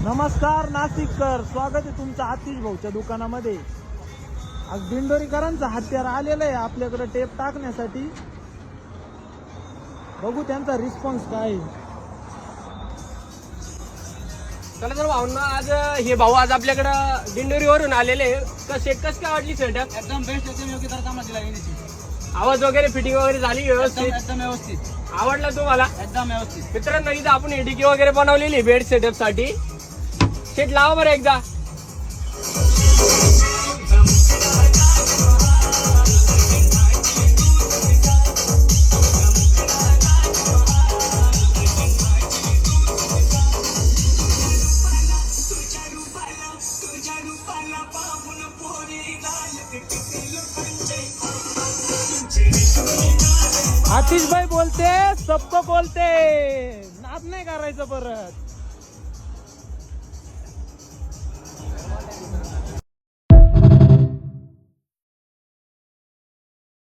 नमस्कार नाशिककर, स्वागत आहे तुमचं आतिश भाऊच्या दुकानामध्ये. आज दिंडोरीकरांचं हत्यार आलेलं आहे आपल्याकडे टेप टाकण्यासाठी. बघू त्यांचा रिस्पॉन्स काय आहे. चला तर भाऊंना आज हे भाऊ आज आपल्याकडं दिंडोरीवरून आलेले. कसे कस काय वाटली सेटअप? एकदम बेस्ट, एकदम योग्य दरात आम्हाला दिला येण्याची. आवाज वगैरे फिटिंग वगैरे झाली व्यवस्थित? एकदम व्यवस्थित, आवडला तुम्हाला? एकदम व्यवस्थित. मित्रांनो इथं आपण एडीके वगैरे बनवलेली बेड सेटअप साठी. सेट लावा बरं एकदा. आतिश भाई बोलते, सबको बोलते, नाद नाही करायचं परत.